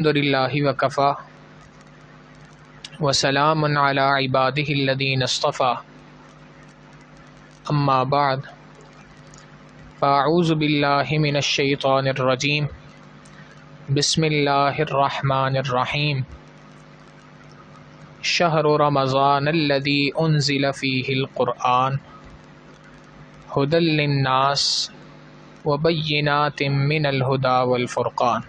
الحمدللہ وکفا وسلام علی عبادہ الذین اصطفیٰ اما بعد فاعوذ باللہ من الشیطان الرجیم بسم اللہ الرحمن الرحیم شہر رمضان الذی انزل فیہ القرآن ھدی للناس وبینات من الھدی والفرقان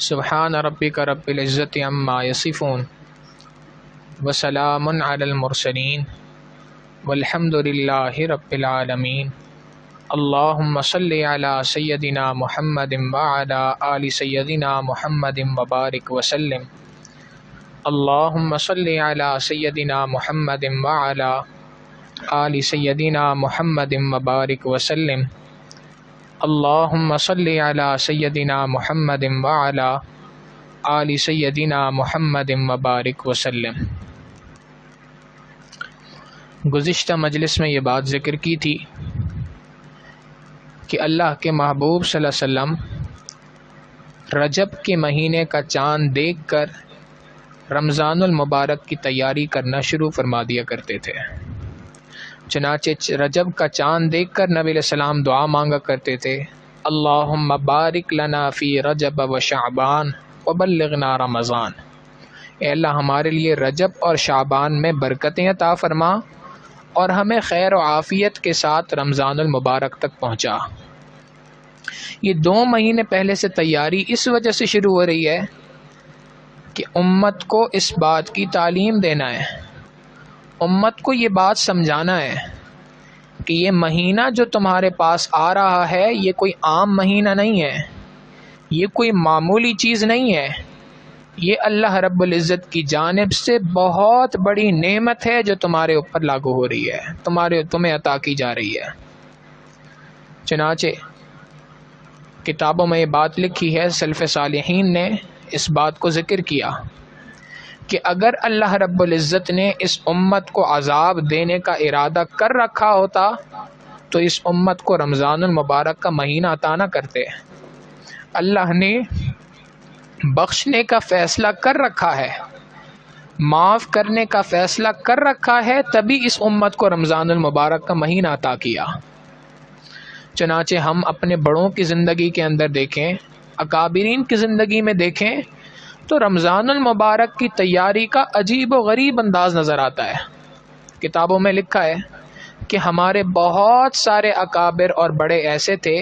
سبحان ربک رب العزت عما یصفون وسلام علی المرسلین والحمد للہ رب العالمین اللہم صلی علی سیدنا محمد وعلی آل سیدنا محمد وبارک وسلم اللہم صلی علی سیدنا محمد وعلی آل سیدنا محمد وبارک وسلم اللہم صلی علی سیدنا محمد وعلی آل سیدنا محمد وبارک وسلم۔ گزشتہ مجلس میں یہ بات ذکر کی تھی کہ اللہ کے محبوب صلی اللہ علیہ وسلم رجب کے مہینے کا چاند دیکھ کر رمضان المبارک کی تیاری کرنا شروع فرما دیا کرتے تھے۔ چنانچہ رجب کا چاند دیکھ کر نبی علیہ السلام دعا مانگا کرتے تھے، اللہم بارک لنا فی رجب و شعبان وبلغنا رمضان، اے اللہ ہمارے لیے رجب اور شعبان میں برکتیں عطا فرما اور ہمیں خیر و عافیت کے ساتھ رمضان المبارک تک پہنچا۔ یہ 2 مہینے پہلے سے تیاری اس وجہ سے شروع ہو رہی ہے کہ امت کو اس بات کی تعلیم دینا ہے، امت کو یہ بات سمجھانا ہے کہ یہ مہینہ جو تمہارے پاس آ رہا ہے یہ کوئی عام مہینہ نہیں ہے، یہ کوئی معمولی چیز نہیں ہے، یہ اللہ رب العزت کی جانب سے بہت بڑی نعمت ہے جو تمہارے اوپر لاگو ہو رہی ہے، تمہیں عطا کی جا رہی ہے۔ چنانچہ کتابوں میں یہ بات لکھی ہے، سلف صالحین نے اس بات کو ذکر کیا کہ اگر اللہ رب العزت نے اس امت کو عذاب دینے کا ارادہ کر رکھا ہوتا تو اس امت کو رمضان المبارک کا مہینہ عطا نہ کرتے۔ اللہ نے بخشنے کا فیصلہ کر رکھا ہے، معاف کرنے کا فیصلہ کر رکھا ہے، تبھی اس امت کو رمضان المبارک کا مہینہ عطا کیا۔ چنانچہ ہم اپنے بڑوں کی زندگی کے اندر دیکھیں، اکابرین کی زندگی میں دیکھیں تو رمضان المبارک کی تیاری کا عجیب و غریب انداز نظر آتا ہے۔ کتابوں میں لکھا ہے کہ ہمارے بہت سارے اکابر اور بڑے ایسے تھے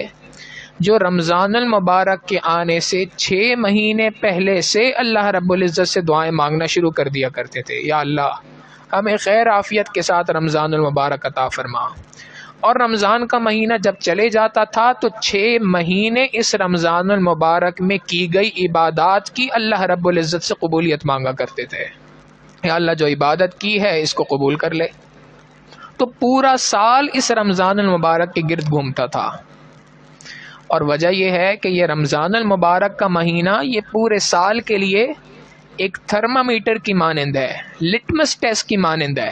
جو رمضان المبارک کے آنے سے 6 مہینے پہلے سے اللہ رب العزت سے دعائیں مانگنا شروع کر دیا کرتے تھے، یا اللہ ہمیں خیر عافیت کے ساتھ رمضان المبارک عطا فرما۔ اور رمضان کا مہینہ جب چلے جاتا تھا تو 6 مہینے اس رمضان المبارک میں کی گئی عبادات کی اللہ رب العزت سے قبولیت مانگا کرتے تھے، یا اللہ جو عبادت کی ہے اس کو قبول کر لے۔ تو پورا سال اس رمضان المبارک کے گرد گھومتا تھا، اور وجہ یہ ہے کہ یہ رمضان المبارک کا مہینہ یہ پورے سال کے لیے ایک تھرمامیٹر کی مانند ہے، لٹمس ٹیسٹ کی مانند ہے۔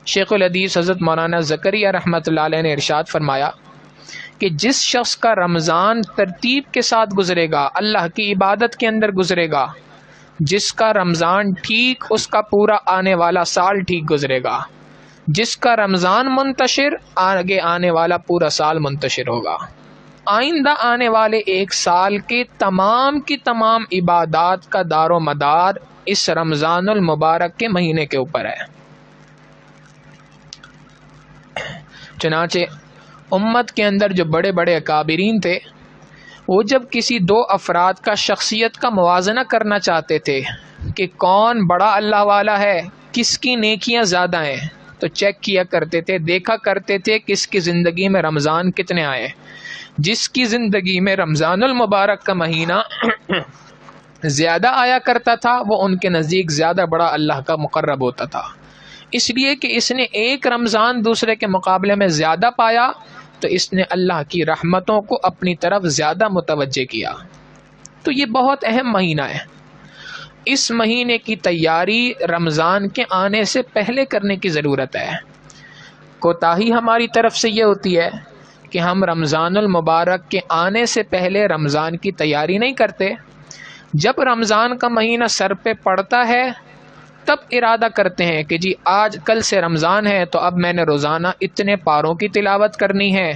شیخ الحدیث حضرت مولانا زکریا رحمۃ اللہ علیہ نے ارشاد فرمایا کہ جس شخص کا رمضان ترتیب کے ساتھ گزرے گا، اللہ کی عبادت کے اندر گزرے گا، جس کا رمضان ٹھیک، اس کا پورا آنے والا سال ٹھیک گزرے گا، جس کا رمضان منتشر، آگے آنے والا پورا سال منتشر ہوگا۔ آئندہ آنے والے 1 سال کے تمام کی تمام عبادات کا دار و مدار اس رمضان المبارک کے مہینے کے اوپر ہے۔ چنانچہ امت کے اندر جو بڑے بڑے اکابرین تھے، وہ جب کسی 2 افراد کا شخصیت کا موازنہ کرنا چاہتے تھے کہ کون بڑا اللہ والا ہے، کس کی نیکیاں زیادہ ہیں، تو چیک کیا کرتے تھے، دیکھا کرتے تھے کس کی زندگی میں رمضان کتنے آئے۔ جس کی زندگی میں رمضان المبارک کا مہینہ زیادہ آیا کرتا تھا وہ ان کے نزدیک زیادہ بڑا اللہ کا مقرب ہوتا تھا، اس لیے کہ اس نے ایک رمضان دوسرے کے مقابلے میں زیادہ پایا تو اس نے اللہ کی رحمتوں کو اپنی طرف زیادہ متوجہ کیا۔ تو یہ بہت اہم مہینہ ہے، اس مہینے کی تیاری رمضان کے آنے سے پہلے کرنے کی ضرورت ہے۔ کوتاہی ہماری طرف سے یہ ہوتی ہے کہ کہ ہم رمضان المبارک کے آنے سے پہلے رمضان کی تیاری نہیں کرتے. جب رمضان کا مہینہ سر پہ پڑتا ہے تب ارادہ کرتے ہیں کہ جی آج کل سے رمضان ہے تو اب میں نے روزانہ اتنے پاروں کی تلاوت کرنی ہے،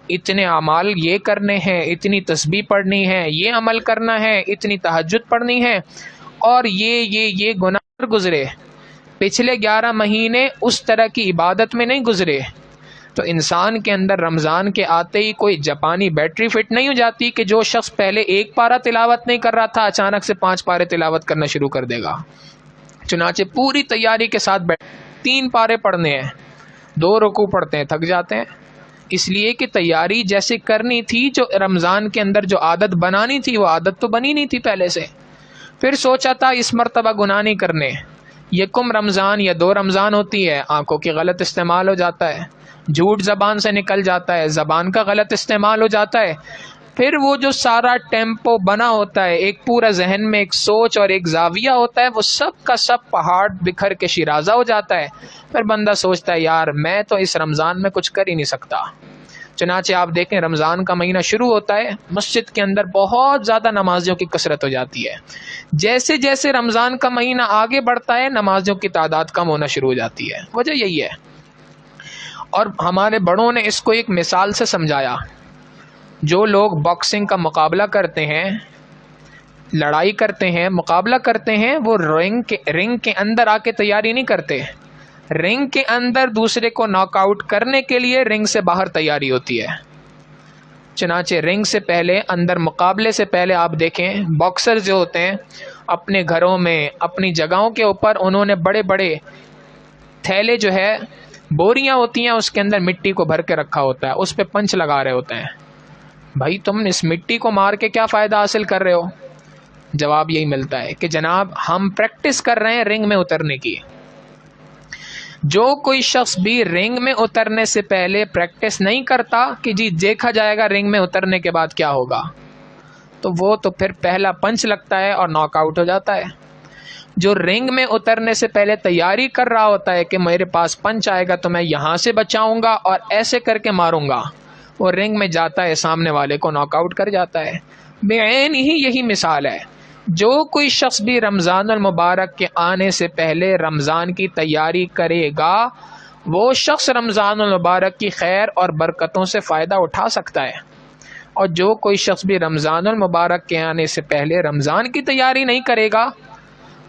اتنے اعمال یہ کرنے ہیں، اتنی تسبیح پڑھنی ہے، یہ عمل کرنا ہے، اتنی تہجد پڑھنی ہے، اور یہ گناہ گزرے. پچھلے 11 مہینے اس طرح کی عبادت میں نہیں گزرے تو انسان کے اندر رمضان کے آتے ہی کوئی جاپانی بیٹری فٹ نہیں ہو جاتی کہ جو شخص پہلے 1 پارہ تلاوت نہیں کر رہا تھا اچانک سے 5 پارے تلاوت کرنا شروع کر دے گا. چنانچہ پوری تیاری کے ساتھ 3 پارے پڑھنے ہیں، 2 رکوع پڑھتے ہیں، تھک جاتے ہیں، اس لیے کہ تیاری جیسے کرنی تھی، جو رمضان کے اندر جو عادت بنانی تھی وہ عادت تو بنی نہیں تھی پہلے سے. پھر سوچا تھا اس مرتبہ گناہ نہیں کرنے، یکم رمضان یا 2 رمضان ہوتی ہے، آنکھوں کی غلط استعمال ہو جاتا ہے، جھوٹ زبان سے نکل جاتا ہے، زبان کا غلط استعمال ہو جاتا ہے، پھر وہ جو سارا ٹیمپو بنا ہوتا ہے، ایک پورا ذہن میں ایک سوچ اور ایک زاویہ ہوتا ہے، وہ سب کا سب پہاڑ بکھر کے شیرازہ ہو جاتا ہے. پھر بندہ سوچتا ہے یار میں تو اس رمضان میں کچھ کر ہی نہیں سکتا. چنانچہ آپ دیکھیں رمضان کا مہینہ شروع ہوتا ہے، مسجد کے اندر بہت زیادہ نمازیوں کی کثرت ہو جاتی ہے. جیسے جیسے رمضان کا مہینہ آگے بڑھتا ہے نمازیوں کی تعداد کم ہونا شروع ہو جاتی ہے. وجہ یہی ہے. اور ہمارے بڑوں نے اس کو ایک مثال سے سمجھایا. جو لوگ باکسنگ کا مقابلہ کرتے ہیں، لڑائی کرتے ہیں، مقابلہ کرتے ہیں، وہ رنگ کے اندر آ کے تیاری نہیں کرتے. رنگ کے اندر دوسرے کو ناک آؤٹ کرنے کے لیے رنگ سے باہر تیاری ہوتی ہے. چنانچہ رنگ سے پہلے، اندر مقابلے سے پہلے آپ دیکھیں باکسر جو ہوتے ہیں اپنے گھروں میں، اپنی جگہوں کے اوپر انہوں نے بڑے بڑے تھیلے جو ہے، بوریاں ہوتی ہیں، اس کے اندر مٹی کو بھر کے رکھا ہوتا ہے، اس پہ پنچ لگا رہے ہوتے ہیں. بھائی تم اس مٹی کو مار کے کیا فائدہ حاصل کر رہے ہو؟ جواب یہی ملتا ہے کہ جناب ہم پریکٹس کر رہے ہیں رنگ میں اترنے کی. جو کوئی شخص بھی رنگ میں اترنے سے پہلے پریکٹس نہیں کرتا کہ جی دیکھا جائے گا رنگ میں اترنے کے بعد کیا ہوگا، تو وہ تو پھر پہلا پنچ لگتا ہے اور ناک آؤٹ ہو جاتا ہے. جو رنگ میں اترنے سے پہلے تیاری کر رہا ہوتا ہے کہ میرے پاس پنچ آئے گا تو میں یہاں سے بچاؤں گا اور ایسے کر کے ماروں گا، وہ رنگ میں جاتا ہے سامنے والے کو ناک آؤٹ کر جاتا ہے. بعین ہی یہی مثال ہے. جو کوئی شخص بھی رمضان المبارک کے آنے سے پہلے رمضان کی تیاری کرے گا وہ شخص رمضان المبارک کی خیر اور برکتوں سے فائدہ اٹھا سکتا ہے. اور جو کوئی شخص بھی رمضان المبارک کے آنے سے پہلے رمضان کی تیاری نہیں کرے گا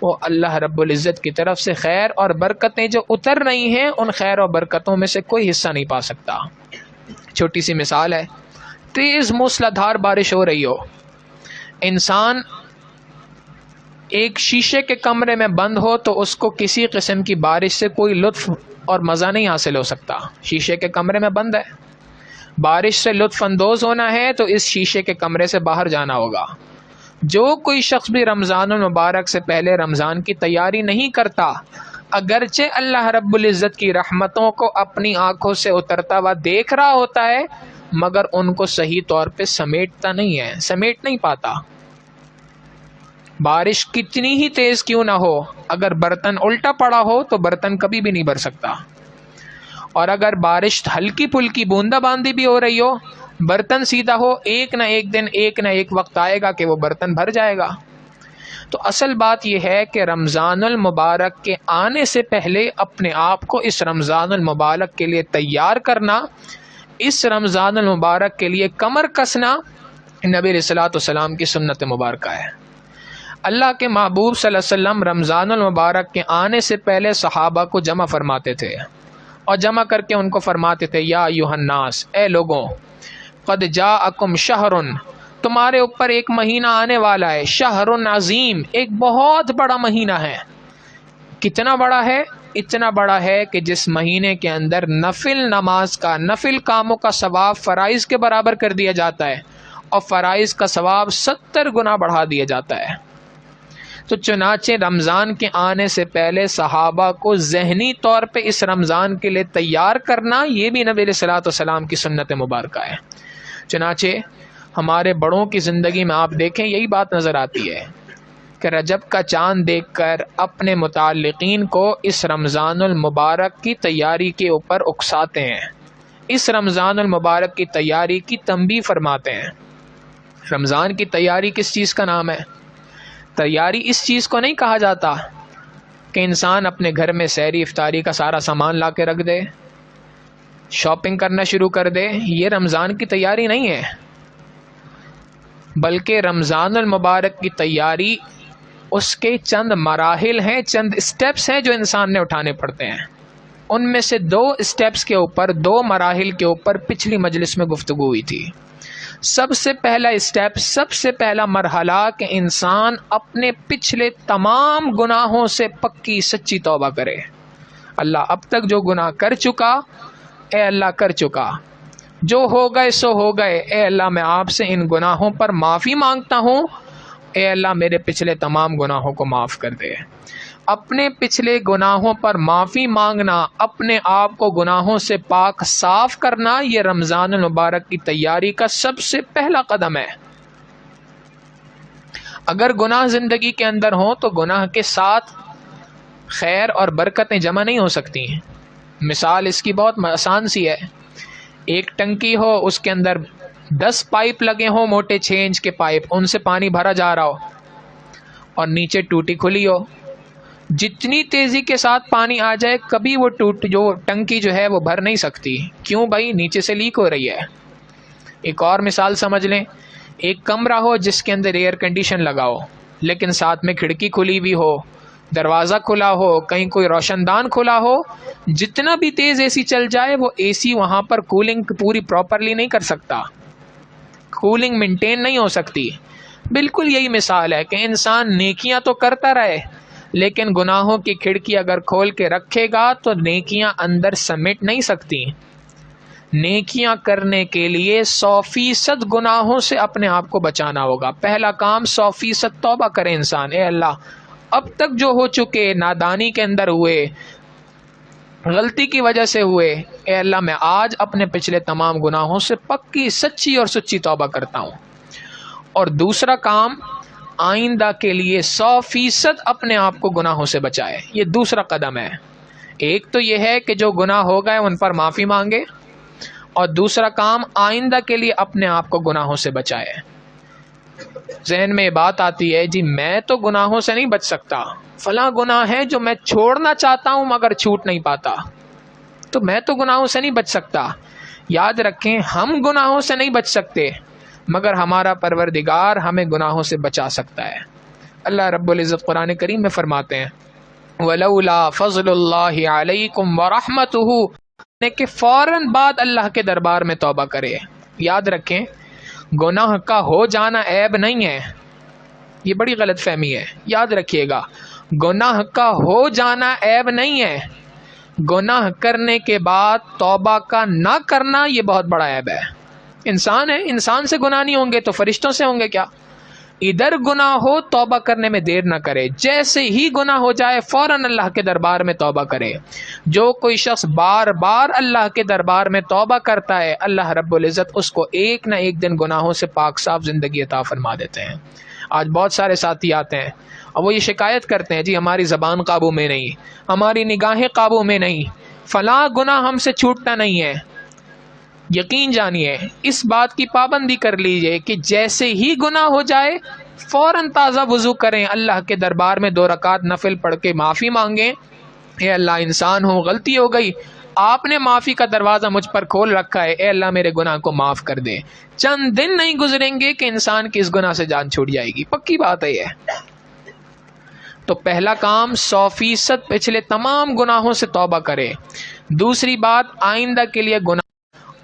وہ اللہ رب العزت کی طرف سے خیر اور برکتیں جو اتر رہی ہیں ان خیر اور برکتوں میں سے کوئی حصہ نہیں پا سکتا. چھوٹی سی مثال ہے، تیز موسلادھار بارش ہو رہی ہو، انسان ایک شیشے کے کمرے میں بند ہو تو اس کو کسی قسم کی بارش سے کوئی لطف اور مزہ نہیں حاصل ہو سکتا. شیشے کے کمرے میں بند ہے، بارش سے لطف اندوز ہونا ہے تو اس شیشے کے کمرے سے باہر جانا ہوگا. جو کوئی شخص بھی رمضان المبارک سے پہلے رمضان کی تیاری نہیں کرتا اگرچہ اللہ رب العزت کی رحمتوں کو اپنی آنکھوں سے اترتا ہوا دیکھ رہا ہوتا ہے مگر ان کو صحیح طور پہ سمیٹتا نہیں ہے، سمیٹ نہیں پاتا. بارش کتنی ہی تیز کیوں نہ ہو، اگر برتن الٹا پڑا ہو تو برتن کبھی بھی نہیں بھر سکتا. اور اگر بارش ہلکی پھلکی بوندا باندی بھی ہو رہی ہو، برتن سیدھا ہو، ایک نہ ایک دن ایک نہ ایک وقت آئے گا کہ وہ برتن بھر جائے گا. تو اصل بات یہ ہے کہ رمضان المبارک کے آنے سے پہلے اپنے آپ کو اس رمضان المبارک کے لیے تیار کرنا، اس رمضان المبارک کے لیے کمر کسنا نبی علیہ الصلوۃ والسلام کی سنت مبارکہ ہے. اللہ کے محبوب صلی اللہ علیہ وسلم رمضان المبارک کے آنے سے پہلے صحابہ کو جمع فرماتے تھے اور جمع کر کے ان کو فرماتے تھے یا ایھا الناس، اے لوگوں، قد جاءکم شہر، تمہارے اوپر ایک مہینہ آنے والا ہے، شہر عظیم، ایک بہت بڑا مہینہ ہے. کتنا بڑا ہے؟ اتنا بڑا ہے کہ جس مہینے کے اندر نفل نماز کا، نفل کاموں کا ثواب فرائض کے برابر کر دیا جاتا ہے اور فرائض کا ثواب 70 گنا بڑھا دیا جاتا ہے. تو چنانچہ رمضان کے آنے سے پہلے صحابہ کو ذہنی طور پہ اس رمضان کے لیے تیار کرنا یہ بھی نبی علیہ الصلوۃ والسلام کی سنت مبارکہ ہے. چنانچہ ہمارے بڑوں کی زندگی میں آپ دیکھیں یہی بات نظر آتی ہے کہ رجب کا چاند دیکھ کر اپنے متعلقین کو اس رمضان المبارک کی تیاری کے اوپر اکساتے ہیں، اس رمضان المبارک کی تیاری کی تنبیہ فرماتے ہیں۔ رمضان کی تیاری کس چیز کا نام ہے؟ تیاری اس چیز کو نہیں کہا جاتا کہ انسان اپنے گھر میں سحری افطاری کا سارا سامان لا کے رکھ دے، شاپنگ کرنا شروع کر دے، یہ رمضان کی تیاری نہیں ہے، بلکہ رمضان المبارک کی تیاری اس کے چند مراحل ہیں، چند اسٹیپس ہیں جو انسان نے اٹھانے پڑتے ہیں۔ ان میں سے 2 اسٹیپس کے اوپر، 2 مراحل کے اوپر پچھلی مجلس میں گفتگو ہوئی تھی۔ سب سے پہلا اسٹیپ، سب سے پہلا مرحلہ کہ انسان اپنے پچھلے تمام گناہوں سے پکی سچی توبہ کرے۔ اللہ اب تک جو گناہ کر چکا، اے اللہ کر چکا، جو ہو گئے سو ہو گئے، اے اللہ میں آپ سے ان گناہوں پر معافی مانگتا ہوں، اے اللہ میرے پچھلے تمام گناہوں کو معاف کر دے۔ اپنے پچھلے گناہوں پر معافی مانگنا، اپنے آپ کو گناہوں سے پاک صاف کرنا، یہ رمضان المبارک کی تیاری کا سب سے پہلا قدم ہے۔ اگر گناہ زندگی کے اندر ہوں تو گناہ کے ساتھ خیر اور برکتیں جمع نہیں ہو سکتی ہیں۔ مثال اس کی بہت آسان سی ہے، ایک ٹنکی ہو، اس کے اندر 10 پائپ لگے ہوں، موٹے 6 انچ کے پائپ، ان سے پانی بھرا جا رہا ہو اور نیچے ٹوٹی کھلی ہو، جتنی تیزی کے ساتھ پانی آ جائے کبھی وہ جو ٹنکی جو ہے وہ بھر نہیں سکتی۔ کیوں بھائی؟ نیچے سے لیک ہو رہی ہے۔ ایک اور مثال سمجھ لیں، ایک کمرہ ہو جس کے اندر ایئر کنڈیشن لگا ہو، لیکن ساتھ میں کھڑکی کھلی ہوئی ہو، دروازہ کھلا ہو، کہیں کوئی روشن دان کھلا ہو، جتنا بھی تیز اے سی چل جائے وہ اے سی وہاں پر کولنگ پوری پراپرلی نہیں کر سکتا، کولنگ مینٹین نہیں ہو سکتی۔ بالکل یہی مثال ہے کہ انسان نیکیاں تو کرتا رہے، لیکن گناہوں کی کھڑکی اگر کھول کے رکھے گا تو نیکیاں اندر سمیٹ نہیں سکتی۔ نیکیاں کرنے کے لیے 100% گناہوں سے اپنے آپ کو بچانا ہوگا۔ پہلا کام 100% توبہ کرے انسان، اے اللہ اب تک جو ہو چکے، نادانی کے اندر ہوئے، غلطی کی وجہ سے ہوئے، اے اللہ میں آج اپنے پچھلے تمام گناہوں سے پکی سچی اور سچی توبہ کرتا ہوں۔ اور دوسرا کام، آئندہ کے لیے 100% اپنے آپ کو گناہوں سے بچائے، یہ دوسرا قدم ہے۔ ایک تو یہ ہے کہ جو گناہ ہو گئے ان پر معافی مانگے، اور دوسرا کام آئندہ کے لیے اپنے آپ کو گناہوں سے بچائے۔ ذہن میں یہ بات آتی ہے، جی میں تو گناہوں سے نہیں بچ سکتا، فلاں گناہ ہے جو میں چھوڑنا چاہتا ہوں مگر چھوٹ نہیں پاتا، تو میں تو گناہوں سے نہیں بچ سکتا۔ یاد رکھیں، ہم گناہوں سے نہیں بچ سکتے مگر ہمارا پروردگار ہمیں گناہوں سے بچا سکتا ہے۔ اللہ رب العزت قرآن کریم میں فرماتے ہیں وَلَوْلَا فَضْلُ اللَّهِ عَلَيْكُمْ وَرَحْمَتُهُ، کہ فوراً بعد اللہ کے دربار میں توبہ کرے۔ یاد رکھیں، گناہ کا ہو جانا عیب نہیں ہے، یہ بڑی غلط فہمی ہے، یاد رکھیے گا، گناہ کا ہو جانا عیب نہیں ہے، گناہ کرنے کے بعد توبہ کا نہ کرنا یہ بہت بڑا عیب ہے۔ انسان ہے، انسان سے گناہ نہیں ہوں گے تو فرشتوں سے ہوں گے کیا؟ ادھر گناہ ہو توبہ کرنے میں دیر نہ کرے، جیسے ہی گناہ ہو جائے فوراً اللہ کے دربار میں توبہ کرے۔ جو کوئی شخص بار بار اللہ کے دربار میں توبہ کرتا ہے، اللہ رب العزت اس کو ایک نہ ایک دن گناہوں سے پاک صاف زندگی عطا فرما دیتے ہیں۔ آج بہت سارے ساتھی آتے ہیں اور وہ یہ شکایت کرتے ہیں، جی ہماری زبان قابو میں نہیں، ہماری نگاہیں قابو میں نہیں، فلاں گناہ ہم سے چھوٹتا نہیں ہے۔ یقین جانیے، اس بات کی پابندی کر لیجئے کہ جیسے ہی گناہ ہو جائے فوراً تازہ وضو کریں، اللہ کے دربار میں 2 رکعت نفل پڑھ کے معافی مانگیں، اے اللہ انسان ہوں، غلطی ہو گئی، آپ نے معافی کا دروازہ مجھ پر کھول رکھا ہے، اے اللہ میرے گناہ کو معاف کر دے۔ چند دن نہیں گزریں گے کہ انسان کی اس گناہ سے جان چھوٹ جائے گی، پکی بات ہے یہ۔ تو پہلا کام 100% پچھلے تمام گناہوں سے توبہ کرے۔ دوسری بات، آئندہ کے لیے گناہ،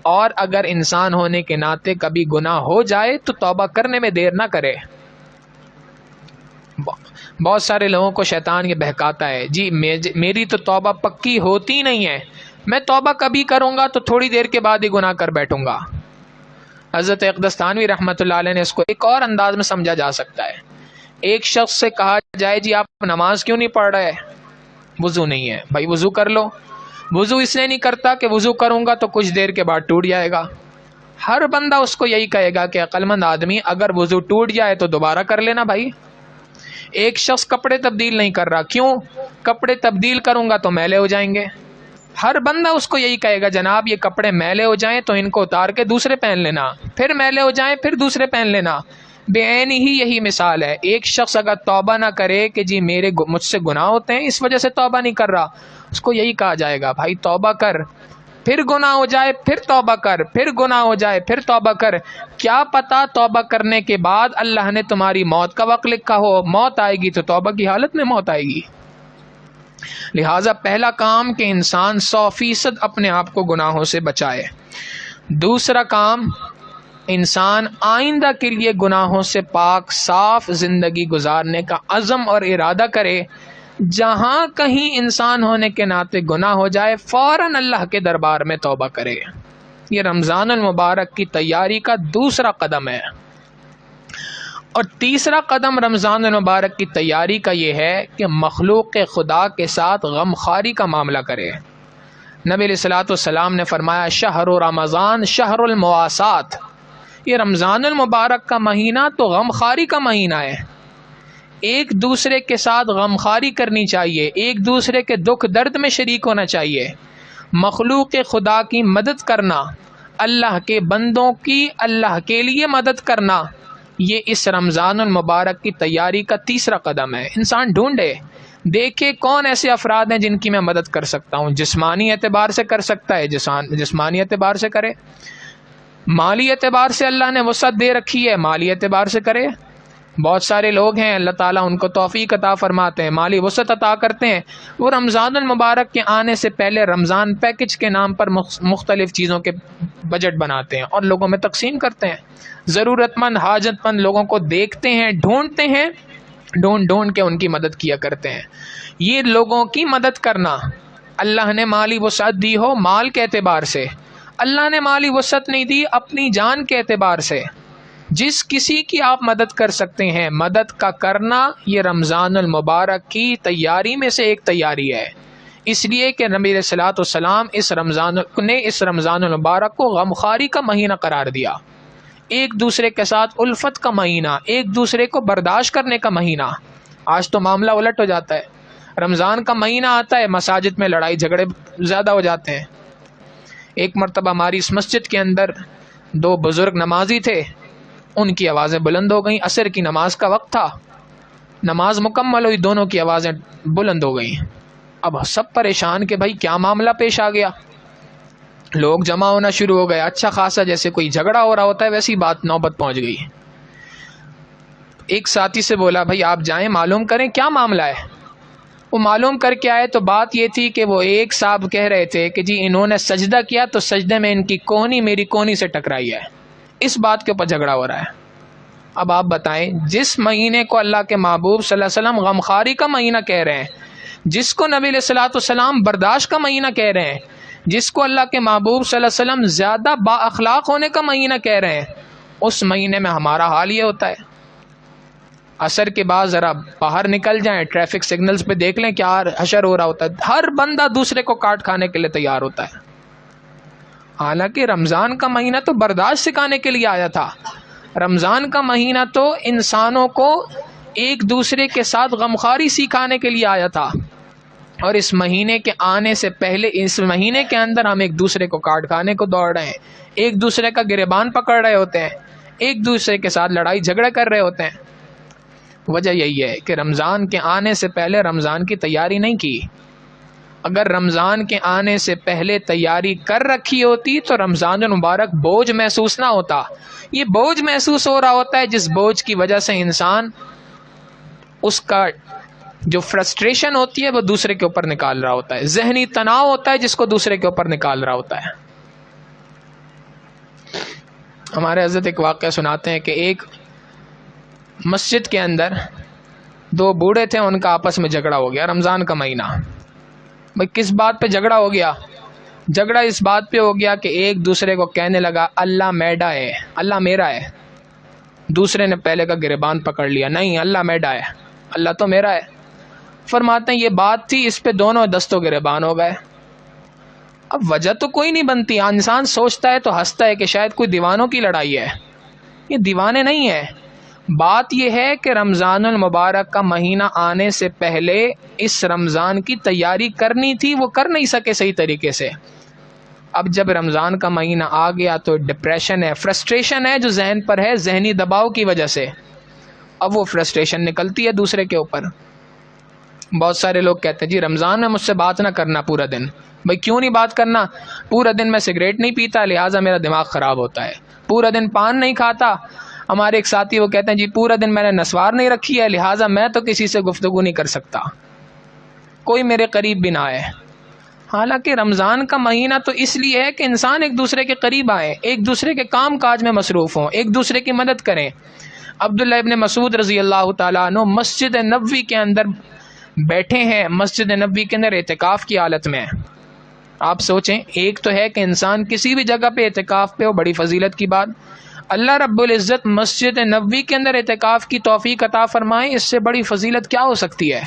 اور اگر انسان ہونے کے ناطے کبھی گناہ ہو جائے تو توبہ کرنے میں دیر نہ کرے۔ بہت سارے لوگوں کو شیطان یہ بہکاتا ہے، جی میری تو توبہ پکی ہوتی نہیں ہے، میں توبہ کبھی کروں گا تو تھوڑی دیر کے بعد ہی گناہ کر بیٹھوں گا۔ حضرت اقدس تھانوی رحمۃ اللہ علیہ نے اس کو ایک اور انداز میں سمجھا جا سکتا ہے۔ ایک شخص سے کہا جائے، جی آپ نماز کیوں نہیں پڑھ رہے؟ وضو نہیں ہے، بھائی وضو کر لو۔ وضو اس لیے نہیں کرتا کہ وضو کروں گا تو کچھ دیر کے بعد ٹوٹ جائے گا۔ ہر بندہ اس کو یہی کہے گا کہ عقل مند آدمی، اگر وضو ٹوٹ جائے تو دوبارہ کر لینا بھائی۔ ایک شخص کپڑے تبدیل نہیں کر رہا، کیوں؟ کپڑے تبدیل کروں گا تو میلے ہو جائیں گے۔ ہر بندہ اس کو یہی کہے گا جناب یہ کپڑے میلے ہو جائیں تو ان کو اتار کے دوسرے پہن لینا، پھر میلے ہو جائیں پھر دوسرے پہن لینا۔ بے عین ہی یہی مثال ہے۔ ایک شخص اگر توبہ نہ کرے کہ جی مجھ سے گناہ ہوتے ہیں اس وجہ سے توبہ نہیں کر رہا، اس کو یہی کہا جائے گا بھائی توبہ کر، پھر گناہ ہو جائے پھر توبہ کر، پھر گناہ ہو جائے پھر توبہ کر۔ کیا پتا توبہ کرنے کے بعد اللہ نے تمہاری موت کا وقت لکھا ہو، موت آئے گی تو توبہ کی حالت میں موت آئے گی۔ لہٰذا پہلا کام کہ انسان 100% اپنے آپ کو گناہوں سے بچائے۔ دوسرا کام انسان آئندہ کے لیے گناہوں سے پاک صاف زندگی گزارنے کا عزم اور ارادہ کرے۔ جہاں کہیں انسان ہونے کے ناطے گناہ ہو جائے فوراً اللہ کے دربار میں توبہ کرے۔ یہ رمضان المبارک کی تیاری کا دوسرا قدم ہے۔ اور تیسرا قدم رمضان المبارک کی تیاری کا یہ ہے کہ مخلوق خدا کے ساتھ غمخواری کا معاملہ کرے۔ نبی علیہ الصلوۃ والسلام نے فرمایا شہر رمضان شہر المواسات، یہ رمضان المبارک کا مہینہ تو غمخواری کا مہینہ ہے۔ ایک دوسرے کے ساتھ غمخواری کرنی چاہیے، ایک دوسرے کے دکھ درد میں شریک ہونا چاہیے۔ مخلوق خدا کی مدد کرنا، اللہ کے بندوں کی اللہ کے لیے مدد کرنا، یہ اس رمضان المبارک کی تیاری کا تیسرا قدم ہے۔ انسان ڈھونڈے، دیکھے کون ایسے افراد ہیں جن کی میں مدد کر سکتا ہوں۔ جسمانی اعتبار سے کر سکتا ہے جسمانی اعتبار سے کرے، مالی اعتبار سے اللہ نے وسعت دے رکھی ہے مالی اعتبار سے کرے۔ بہت سارے لوگ ہیں اللہ تعالیٰ ان کو توفیق عطا فرماتے ہیں، مالی وسعت عطا کرتے ہیں، وہ رمضان المبارک کے آنے سے پہلے رمضان پیکج کے نام پر مختلف چیزوں کے بجٹ بناتے ہیں اور لوگوں میں تقسیم کرتے ہیں۔ ضرورت مند حاجت مند لوگوں کو دیکھتے ہیں، ڈھونڈتے ہیں، ڈھونڈ کے ان کی مدد کیا کرتے ہیں۔ یہ لوگوں کی مدد کرنا، اللہ نے مالی وسعت دی ہو مال کے اعتبار سے، اللہ نے مالی وسعت نہیں دی اپنی جان کے اعتبار سے، جس کسی کی آپ مدد کر سکتے ہیں مدد کا کرنا، یہ رمضان المبارک کی تیاری میں سے ایک تیاری ہے۔ اس لیے کہ نبی علیہ الصلوۃ والسلام اس رمضان المبارک کو غمخواری کا مہینہ قرار دیا، ایک دوسرے کے ساتھ الفت کا مہینہ، ایک دوسرے کو برداشت کرنے کا مہینہ۔ آج تو معاملہ الٹ ہو جاتا ہے، رمضان کا مہینہ آتا ہے مساجد میں لڑائی جھگڑے زیادہ ہو جاتے ہیں۔ ایک مرتبہ ہماری اس مسجد کے اندر دو بزرگ نمازی تھے، ان کی آوازیں بلند ہو گئیں، عصر کی نماز کا وقت تھا، نماز مکمل ہوئی، دونوں کی آوازیں بلند ہو گئیں۔ اب سب پریشان کہ بھائی کیا معاملہ پیش آ گیا، لوگ جمع ہونا شروع ہو گئے، اچھا خاصا جیسے کوئی جھگڑا ہو رہا ہوتا ہے ویسی بات نوبت پہنچ گئی۔ ایک ساتھی سے بولا بھائی آپ جائیں معلوم کریں کیا معاملہ ہے۔ وہ معلوم کر کے آئے تو بات یہ تھی کہ وہ ایک صاحب کہہ رہے تھے کہ جی انہوں نے سجدہ کیا تو سجدے میں ان کی کونی میری کونی سے ٹکرائی ہے، اس بات کے اوپر جھگڑا ہو رہا ہے۔ اب آپ بتائیں، جس مہینے کو اللہ کے محبوب صلی اللہ علیہ وسلم غمخواری کا مہینہ کہہ رہے ہیں، جس کو نبی علیہ الصلوۃ والسلام برداشت کا مہینہ کہہ رہے ہیں، جس کو اللہ کے محبوب صلی اللہ علیہ وسلم زیادہ با اخلاق ہونے کا مہینہ کہہ رہے ہیں، اس مہینے میں ہمارا حال یہ ہوتا ہے۔ عصر کے بعد ذرا باہر نکل جائیں، ٹریفک سگنلز پہ دیکھ لیں کیا حشر ہو رہا ہوتا ہے، ہر بندہ دوسرے کو کاٹ کھانے کے لیے تیار ہوتا ہے۔ حالانکہ رمضان کا مہینہ تو برداشت سکھانے کے لیے آیا تھا، رمضان کا مہینہ تو انسانوں کو ایک دوسرے کے ساتھ غمخواری سکھانے کے لیے آیا تھا، اور اس مہینے کے آنے سے پہلے اس مہینے کے اندر ہم ایک دوسرے کو کاٹ کھانے کو دوڑ رہے ہیں، ایک دوسرے کا گریبان پکڑ رہے ہوتے ہیں، ایک دوسرے کے ساتھ لڑائی جھگڑے کر رہے ہوتے ہیں۔ وجہ یہی ہے کہ رمضان کے آنے سے پہلے رمضان کی تیاری نہیں کی۔ اگر رمضان کے آنے سے پہلے تیاری کر رکھی ہوتی تو رمضان المبارک بوجھ محسوس نہ ہوتا۔ یہ بوجھ محسوس ہو رہا ہوتا ہے جس بوجھ کی وجہ سے انسان اس کا جو فرسٹریشن ہوتی ہے وہ دوسرے کے اوپر نکال رہا ہوتا ہے، ذہنی تناؤ ہوتا ہے جس کو دوسرے کے اوپر نکال رہا ہوتا ہے۔ ہمارے حضرت ایک واقعہ سناتے ہیں کہ ایک مسجد کے اندر دو بوڑھے تھے، ان کا آپس میں جھگڑا ہو گیا رمضان کا مہینہ۔ بھئی کس بات پہ جھگڑا ہو گیا؟ جھگڑا اس بات پہ ہو گیا کہ ایک دوسرے کو کہنے لگا اللہ میڈا ہے، اللہ میرا ہے۔ دوسرے نے پہلے کا گریبان پکڑ لیا، نہیں اللہ میڈا ہے، اللہ تو میرا ہے۔ فرماتے ہیں یہ بات تھی، اس پہ دونوں دست و گریبان ہو گئے۔ اب وجہ تو کوئی نہیں بنتی، انسان سوچتا ہے تو ہنستا ہے کہ شاید کوئی دیوانوں کی لڑائی ہے، یہ دیوانے نہیں ہے، بات یہ ہے کہ رمضان المبارک کا مہینہ آنے سے پہلے اس رمضان کی تیاری کرنی تھی، وہ کر نہیں سکے صحیح طریقے سے۔ اب جب رمضان کا مہینہ آ گیا تو ڈپریشن ہے، فرسٹریشن ہے جو ذہن پر ہے، ذہنی دباؤ کی وجہ سے اب وہ فرسٹریشن نکلتی ہے دوسرے کے اوپر۔ بہت سارے لوگ کہتے ہیں جی رمضان میں مجھ سے بات نہ کرنا پورا دن۔ بھائی کیوں نہیں بات کرنا؟ پورا دن میں سگریٹ نہیں پیتا لہٰذا میرا دماغ خراب ہوتا ہے، پورا دن پان نہیں کھاتا۔ ہمارے ایک ساتھی وہ کہتے ہیں جی پورا دن میں نے نسوار نہیں رکھی ہے لہٰذا میں تو کسی سے گفتگو نہیں کر سکتا، کوئی میرے قریب بھی نہ آئے۔ حالانکہ رمضان کا مہینہ تو اس لیے ہے کہ انسان ایک دوسرے کے قریب آئیں، ایک دوسرے کے کام کاج میں مصروف ہوں، ایک دوسرے کی مدد کریں۔ عبداللہ ابن مسعود رضی اللہ تعالیٰ عنہ مسجد نبوی کے اندر بیٹھے ہیں، مسجد نبوی کے اندر اعتکاف کی حالت میں۔ آپ سوچیں، ایک تو ہے کہ انسان کسی بھی جگہ پہ اعتکاف پہ ہو، بڑی فضیلت کی بات، اللہ رب العزت مسجد نبوی کے اندر اعتکاف کی توفیق عطا فرمائے، اس سے بڑی فضیلت کیا ہو سکتی ہے؟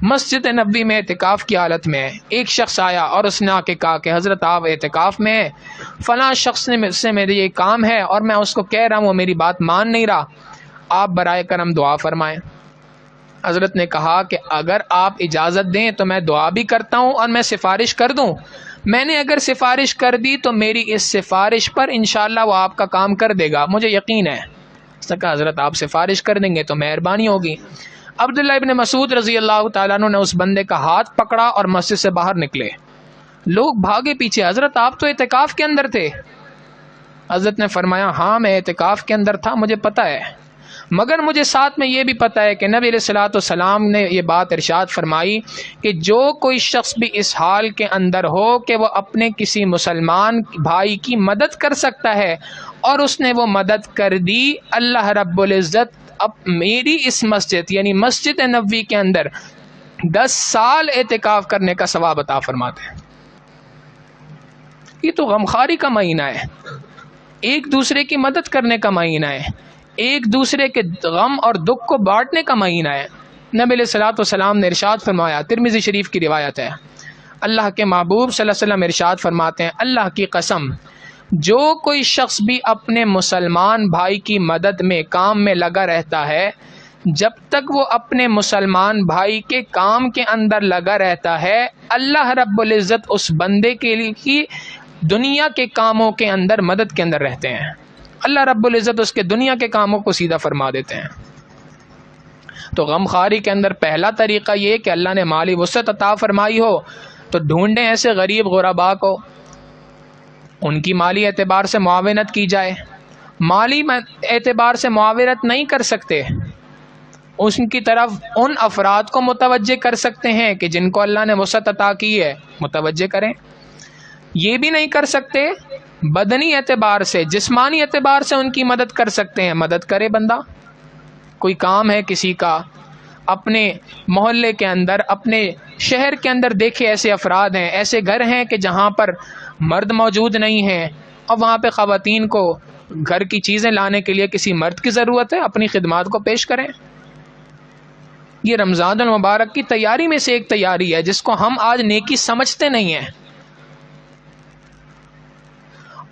مسجد نبوی میں اعتکاف کی حالت میں ایک شخص آیا اور اس نے آ کے کہا کہ حضرت آپ اعتکاف میں ہیں، فلاں شخص نے مجھ سے میرے یہ کام ہے اور میں اس کو کہہ رہا ہوں وہ میری بات مان نہیں رہا، آپ برائے کرم دعا فرمائیں۔ حضرت نے کہا کہ اگر آپ اجازت دیں تو میں دعا بھی کرتا ہوں اور میں سفارش کر دوں۔ میں نے اگر سفارش کر دی تو میری اس سفارش پر انشاءاللہ وہ آپ کا کام کر دے گا، مجھے یقین ہے۔ اس نے کہا حضرت آپ سفارش کر دیں گے تو مہربانی ہوگی۔ عبداللہ ابن مسعود رضی اللہ تعالیٰ عنہ نے اس بندے کا ہاتھ پکڑا اور مسجد سے باہر نکلے۔ لوگ بھاگے پیچھے، حضرت آپ تو اعتکاف کے اندر تھے۔ حضرت نے فرمایا ہاں میں اعتکاف کے اندر تھا، مجھے پتہ ہے، مگر مجھے ساتھ میں یہ بھی پتہ ہے کہ نبی علیہ الصلوۃ والسلام نے یہ بات ارشاد فرمائی کہ جو کوئی شخص بھی اس حال کے اندر ہو کہ وہ اپنے کسی مسلمان بھائی کی مدد کر سکتا ہے اور اس نے وہ مدد کر دی، اللہ رب العزت اب میری اس مسجد یعنی مسجد نبوی کے اندر 10 سال اعتکاف کرنے کا ثواب عطا فرماتے ہیں۔ یہ تو غمخواری کا مہینہ ہے، ایک دوسرے کی مدد کرنے کا مہینہ ہے، ایک دوسرے کے غم اور دکھ کو بانٹنے کا مہینہ ہے۔ نبی علیہ الصلوۃ والسلام نے ارشاد فرمایا، ترمذی شریف کی روایت ہے، اللہ کے محبوب صلی اللہ علیہ وسلم ارشاد فرماتے ہیں، اللہ کی قسم جو کوئی شخص بھی اپنے مسلمان بھائی کی مدد میں کام میں لگا رہتا ہے، جب تک وہ اپنے مسلمان بھائی کے کام کے اندر لگا رہتا ہے، اللہ رب العزت اس بندے کے لیے دنیا کے کاموں کے اندر مدد کے اندر رہتے ہیں، اللہ رب العزت اس کے دنیا کے کاموں کو سیدھا فرما دیتے ہیں۔ تو غمخواری کے اندر پہلا طریقہ یہ کہ اللہ نے مالی وسعت عطا فرمائی ہو تو ڈھونڈیں ایسے غریب غربا کو، ان کی مالی اعتبار سے معاونت کی جائے۔ مالی اعتبار سے معاونت نہیں کر سکتے، ان کی طرف ان افراد کو متوجہ کر سکتے ہیں کہ جن کو اللہ نے وسعت عطا کی ہے، متوجہ کریں۔ یہ بھی نہیں کر سکتے، بدنی اعتبار سے جسمانی اعتبار سے ان کی مدد کر سکتے ہیں، مدد کرے بندہ۔ کوئی کام ہے کسی کا، اپنے محلے کے اندر اپنے شہر کے اندر دیکھے ایسے افراد ہیں، ایسے گھر ہیں کہ جہاں پر مرد موجود نہیں ہیں اور وہاں پہ خواتین کو گھر کی چیزیں لانے کے لیے کسی مرد کی ضرورت ہے، اپنی خدمات کو پیش کریں۔ یہ رمضان المبارک کی تیاری میں سے ایک تیاری ہے جس کو ہم آج نیکی سمجھتے نہیں ہیں،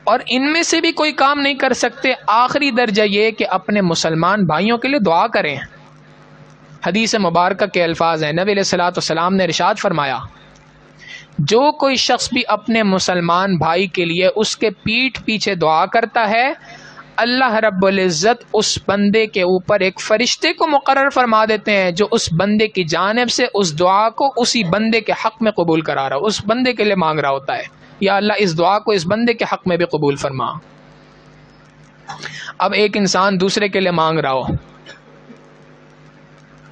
اور ان میں سے بھی کوئی کام نہیں کر سکتے۔ آخری درجہ یہ کہ اپنے مسلمان بھائیوں کے لیے دعا کریں۔ حدیث مبارکہ کے الفاظ ہیں، نبی علیہ الصلوۃ والسلام نے ارشاد فرمایا، جو کوئی شخص بھی اپنے مسلمان بھائی کے لیے اس کے پیٹھ پیچھے دعا کرتا ہے، اللہ رب العزت اس بندے کے اوپر ایک فرشتے کو مقرر فرما دیتے ہیں جو اس بندے کی جانب سے اس دعا کو اسی بندے کے حق میں قبول کرا رہا ہو، اس بندے کے لیے مانگ رہا ہوتا ہے، یا اللہ اس دعا کو اس بندے کے حق میں بھی قبول فرما۔ اب ایک انسان دوسرے کے لیے مانگ رہا ہو،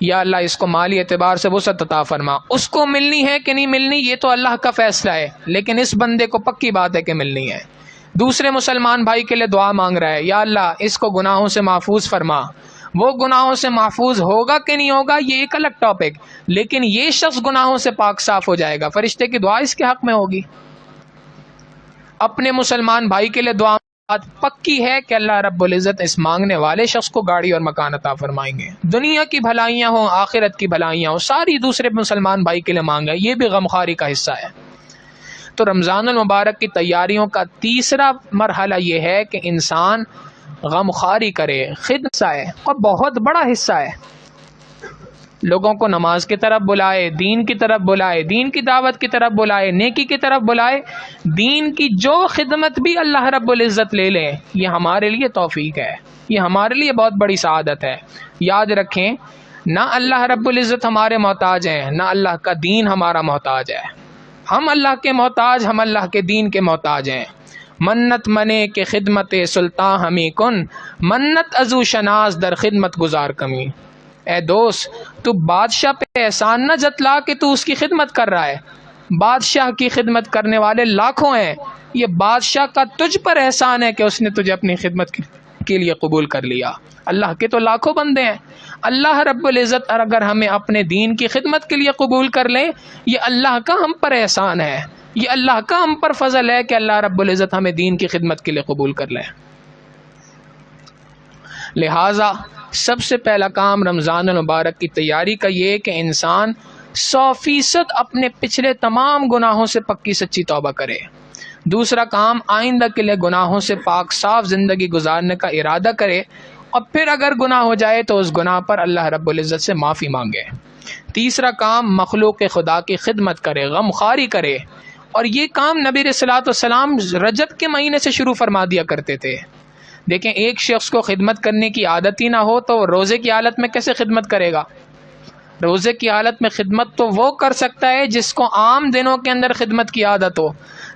یا اللہ اس کو مالی اعتبار سے وسعت عطا فرما، اس کو ملنی ہے کہ نہیں ملنی یہ تو اللہ کا فیصلہ ہے، لیکن اس بندے کو پکی بات ہے کہ ملنی ہے۔ دوسرے مسلمان بھائی کے لیے دعا مانگ رہا ہے، یا اللہ اس کو گناہوں سے محفوظ فرما، وہ گناہوں سے محفوظ ہوگا کہ نہیں ہوگا یہ ایک الگ ٹاپک، لیکن یہ شخص گناہوں سے پاک صاف ہو جائے گا، فرشتے کی دعا اس کے حق میں ہوگی۔ اپنے مسلمان بھائی کے لیے دعا پکی ہے کہ اللہ رب العزت اس مانگنے والے شخص کو گاڑی اور مکان عطا فرمائیں گے، دنیا کی بھلائیاں ہوں آخرت کی بھلائیاں ہوں، ساری دوسرے مسلمان بھائی کے لیے مانگا، یہ بھی غمخواری کا حصہ ہے۔ تو رمضان المبارک کی تیاریوں کا تیسرا مرحلہ یہ ہے کہ انسان غم خواری کرے، خدمت ہے اور بہت بڑا حصہ ہے. لوگوں کو نماز کی طرف بلائے، دین کی طرف بلائے، دین کی دعوت کی طرف بلائے، نیکی کی طرف بلائے. دین کی جو خدمت بھی اللہ رب العزت لے لے یہ ہمارے لیے توفیق ہے، یہ ہمارے لیے بہت بڑی سعادت ہے. یاد رکھیں نہ اللہ رب العزت ہمارے محتاج ہیں، نہ اللہ کا دین ہمارا محتاج ہے. ہم اللہ کے محتاج، ہم اللہ کے دین کے محتاج ہیں. منت منے کے خدمت سلطان ہمیں کن، منت ازو شناس در خدمت گزار کمی. اے دوست تو بادشاہ پہ احسان نہ جتلا کہ تو اس کی خدمت کر رہا ہے. بادشاہ کی خدمت کرنے والے لاکھوں ہیں، یہ بادشاہ کا تجھ پر احسان ہے کہ اس نے تجھے اپنی خدمت کے لیے قبول کر لیا. اللہ کے تو لاکھوں بندے ہیں. اللہ رب العزت اگر ہمیں اپنے دین کی خدمت کے لیے قبول کر لے یہ اللہ کا ہم پر احسان ہے، یہ اللہ کا ہم پر فضل ہے کہ اللہ رب العزت ہمیں دین کی خدمت کے لیے قبول کر لے. لہٰذا سب سے پہلا کام رمضان المبارک کی تیاری کا یہ کہ انسان 100% اپنے پچھلے تمام گناہوں سے پکی سچی توبہ کرے. دوسرا کام آئندہ کے لیے گناہوں سے پاک صاف زندگی گزارنے کا ارادہ کرے، اور پھر اگر گناہ ہو جائے تو اس گناہ پر اللہ رب العزت سے معافی مانگے. تیسرا کام مخلوق خدا کی خدمت کرے، غم خواری کرے. اور یہ کام نبی علیہ الصلوۃ والسلام رجب کے مہینے سے شروع فرما دیا کرتے تھے. دیکھیں ایک شخص کو خدمت کرنے کی عادت ہی نہ ہو تو روزے کی حالت میں کیسے خدمت کرے گا؟ روزے کی حالت میں خدمت تو وہ کر سکتا ہے جس کو عام دنوں کے اندر خدمت کی عادت ہو.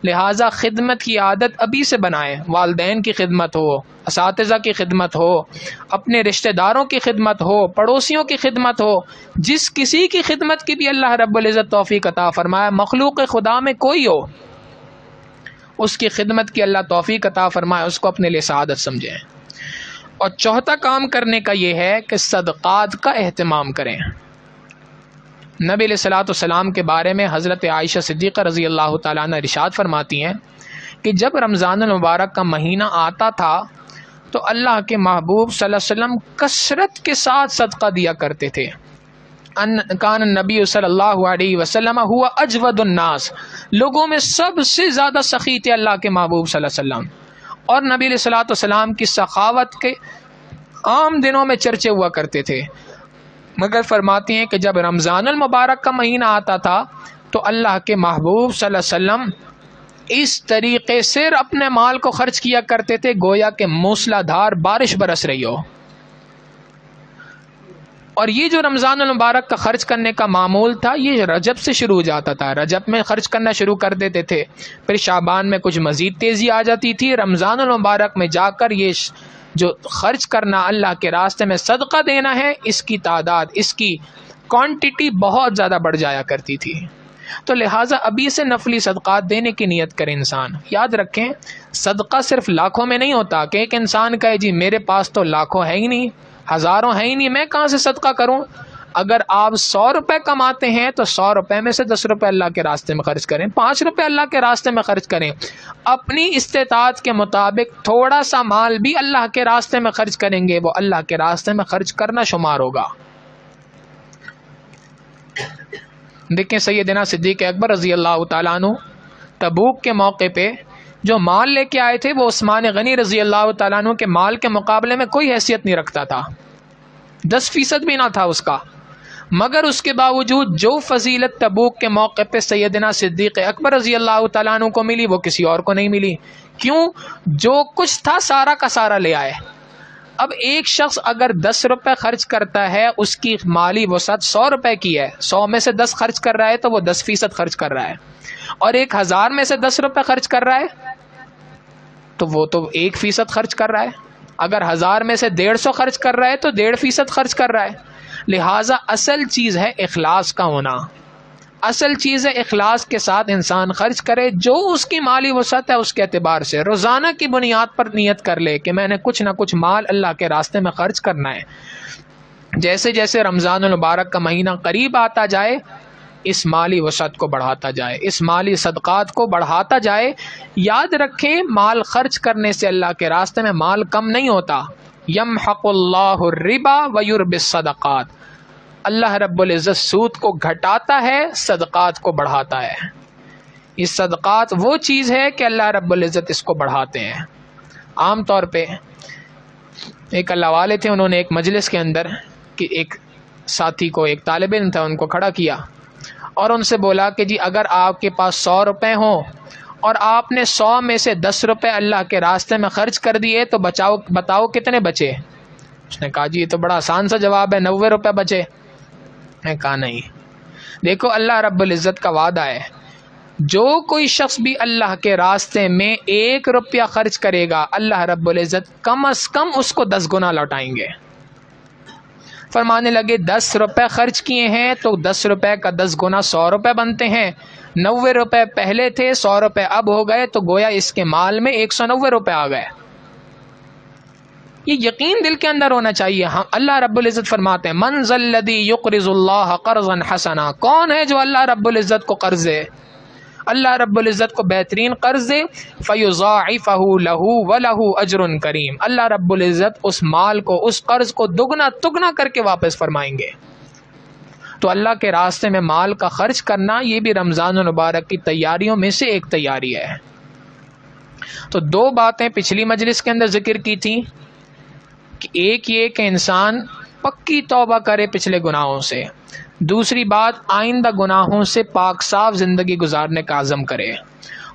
لہٰذا خدمت کی عادت ابھی سے بنائیں. والدین کی خدمت ہو، اساتذہ کی خدمت ہو، اپنے رشتہ داروں کی خدمت ہو، پڑوسیوں کی خدمت ہو، جس کسی کی خدمت کی بھی اللہ رب العزت توفیق عطا فرمائے. مخلوق خدا میں کوئی ہو اس کی خدمت کی اللہ توفیق عطا فرمائے، اس کو اپنے لیے سعادت سمجھیں. اور چوتھا کام کرنے کا یہ ہے کہ صدقات کا اہتمام کریں. نبی علیہ الصلوۃ والسلام کے بارے میں حضرت عائشہ صدیقہ رضی اللہ تعالیٰ عنہ ارشاد فرماتی ہیں کہ جب رمضان المبارک کا مہینہ آتا تھا تو اللہ کے محبوب صلی اللہ علیہ وسلم کثرت کے ساتھ صدقہ دیا کرتے تھے. کان النبی صلی اللہ علیہ وسلم ہوا اجود الناس، لوگوں میں سب سے زیادہ سخی تھے اللہ کے محبوب صلی اللہ علیہ وسلم. اور نبی علیہ الصلوۃ والسلام کی سخاوت کے عام دنوں میں چرچے ہوا کرتے تھے. مگر فرماتی ہیں کہ جب رمضان المبارک کا مہینہ آتا تھا تو اللہ کے محبوب صلی اللہ علیہ وسلم اس طریقے سے اپنے مال کو خرچ کیا کرتے تھے گویا کہ موسلا دھار بارش برس رہی ہو. اور یہ جو رمضان المبارک کا خرچ کرنے کا معمول تھا یہ رجب سے شروع ہو جاتا تھا. رجب میں خرچ کرنا شروع کر دیتے تھے، پھر شعبان میں کچھ مزید تیزی آ جاتی تھی. رمضان المبارک میں جا کر یہ جو خرچ کرنا اللہ کے راستے میں صدقہ دینا ہے اس کی تعداد، اس کی کوانٹٹی بہت زیادہ بڑھ جایا کرتی تھی. تو لہٰذا ابھی سے نفلی صدقات دینے کی نیت کرے انسان. یاد رکھیں صدقہ صرف لاکھوں میں نہیں ہوتا کہ ایک انسان کہے جی میرے پاس تو لاکھوں ہے ہی نہیں، ہزاروں ہے ہی نہیں، میں کہاں سے صدقہ کروں. اگر آپ 100 روپے کماتے ہیں تو 100 روپے میں سے 10 روپے اللہ کے راستے میں خرچ کریں، 5 روپے اللہ کے راستے میں خرچ کریں. اپنی استطاعت کے مطابق تھوڑا سا مال بھی اللہ کے راستے میں خرچ کریں گے، وہ اللہ کے راستے میں خرچ کرنا شمار ہوگا. دیکھیں سیدنا صدیق اکبر رضی اللہ تعالیٰ عنہ تبوک کے موقع پہ جو مال لے کے آئے تھے وہ عثمان غنی رضی اللہ تعالیٰ عنہ کے مال کے مقابلے میں کوئی حیثیت نہیں رکھتا تھا، 10% بھی نہ تھا اس کا. مگر اس کے باوجود جو فضیلت تبوک کے موقع پہ سیدنا صدیق اکبر رضی اللہ تعالیٰ عنہ کو ملی وہ کسی اور کو نہیں ملی. کیوں؟ جو کچھ تھا سارا کا سارا لے آئے. اب ایک شخص اگر 10 روپے خرچ کرتا ہے اس کی مالی وسعت 100 روپے کی ہے، 100 میں سے 10 خرچ کر رہا ہے تو وہ 10% خرچ کر رہا ہے. اور ایک 1000 میں سے 10 روپے خرچ کر رہا ہے تو وہ تو 1% خرچ کر رہا ہے. اگر 1000 میں سے 150 خرچ کر رہا ہے تو 1.5% خرچ کر رہا ہے. لہٰذا اصل چیز ہے اخلاص کا ہونا. اصل چیز ہے اخلاص کے ساتھ انسان خرچ کرے، جو اس کی مالی وسعت ہے اس کے اعتبار سے روزانہ کی بنیاد پر نیت کر لے کہ میں نے کچھ نہ کچھ مال اللہ کے راستے میں خرچ کرنا ہے. جیسے جیسے رمضان المبارک کا مہینہ قریب آتا جائے اس مالی وسعت کو بڑھاتا جائے، اس مالی صدقات کو بڑھاتا جائے. یاد رکھیں مال خرچ کرنے سے اللہ کے راستے میں مال کم نہیں ہوتا. یمحق اللہ الربا ویربی الصدقات، اللہ رب العزت سود کو گھٹاتا ہے، صدقات کو بڑھاتا ہے. یہ صدقات وہ چیز ہے کہ اللہ رب العزت اس کو بڑھاتے ہیں. عام طور پہ ایک اللہ والے تھے، انہوں نے ایک مجلس کے اندر کہ ایک ساتھی کو، ایک طالب علم تھا، ان کو کھڑا کیا اور ان سے بولا کہ جی اگر آپ کے پاس 100 روپے ہوں اور آپ نے 100 میں سے 10 روپے اللہ کے راستے میں خرچ کر دیے تو بتاؤ کتنے بچے؟ اس نے کہا جی یہ تو بڑا آسان سا جواب ہے، 90 روپے بچے۔ میں نے کہا نہیں، دیکھو اللہ رب العزت کا وعدہ ہے، جو کوئی شخص بھی اللہ کے راستے میں 1 روپیہ خرچ کرے گا اللہ رب العزت کم از کم اس کو 10 گنا لوٹائیں گے۔ فرمانے لگے 10 روپے خرچ کیے ہیں تو 10 روپے کا 10 گنا 100 روپے بنتے ہیں، 90 روپے پہلے تھے، 100 روپے اب ہو گئے، تو گویا اس کے مال میں 190 روپے آ گئے۔ یہ یقین دل کے اندر ہونا چاہیے۔ ہاں اللہ رب العزت فرماتے ہیں من ذا الذی یقرض اللہ قرضا حسنا، کون ہے جو اللہ رب العزت کو قرض دے، اللہ رب العزت کو بہترین قرض دے، فیضاعفہ لہ ولہ اجر کریم، اللہ رب العزت اس مال کو، اس قرض کو دگنا تگنا کر کے واپس فرمائیں گے۔ تو اللہ کے راستے میں مال کا خرچ کرنا یہ بھی رمضان المبارک کی تیاریوں میں سے ایک تیاری ہے۔ تو 2 باتیں پچھلی مجلس کے اندر ذکر کی تھیں کہ ایک یہ کہ انسان پکی توبہ کرے پچھلے گناہوں سے، دوسری بات آئندہ گناہوں سے پاک صاف زندگی گزارنے کا عزم کرے،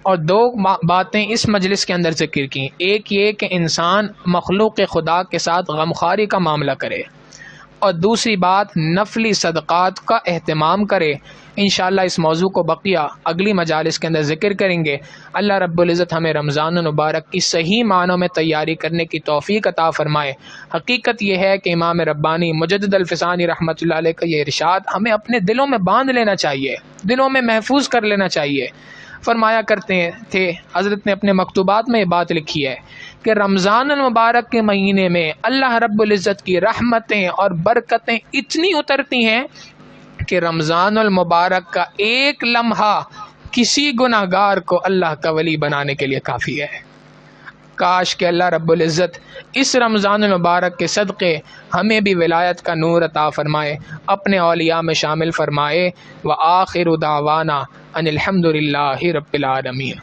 اور 2 باتیں اس مجلس کے اندر ذکر کی، ایک یہ کہ انسان مخلوق خدا کے ساتھ غمخواری کا معاملہ کرے، اور دوسری بات نفلی صدقات کا اہتمام کرے۔ انشاءاللہ اس موضوع کو بقیہ اگلی مجالس کے اندر ذکر کریں گے۔ اللہ رب العزت ہمیں رمضان المبارک کی صحیح معنوں میں تیاری کرنے کی توفیق عطا فرمائے۔ حقیقت یہ ہے کہ امام ربانی مجدد الفسانی رحمۃ اللہ علیہ کا یہ ارشاد ہمیں اپنے دلوں میں باندھ لینا چاہیے، دلوں میں محفوظ کر لینا چاہیے۔ فرمایا کرتے تھے حضرت نے اپنے مکتوبات میں یہ بات لکھی ہے کہ رمضان المبارک کے مہینے میں اللہ رب العزت کی رحمتیں اور برکتیں اتنی اترتی ہیں کہ رمضان المبارک کا ایک لمحہ کسی گناہ گار کو اللہ کا ولی بنانے کے لیے کافی ہے۔ کاش کہ اللہ رب العزت اس رمضان المبارک کے صدقے ہمیں بھی ولایت کا نور عطا فرمائے، اپنے اولیاء میں شامل فرمائے۔ وآخر دعوانا ان الحمد للہ رب العالمین۔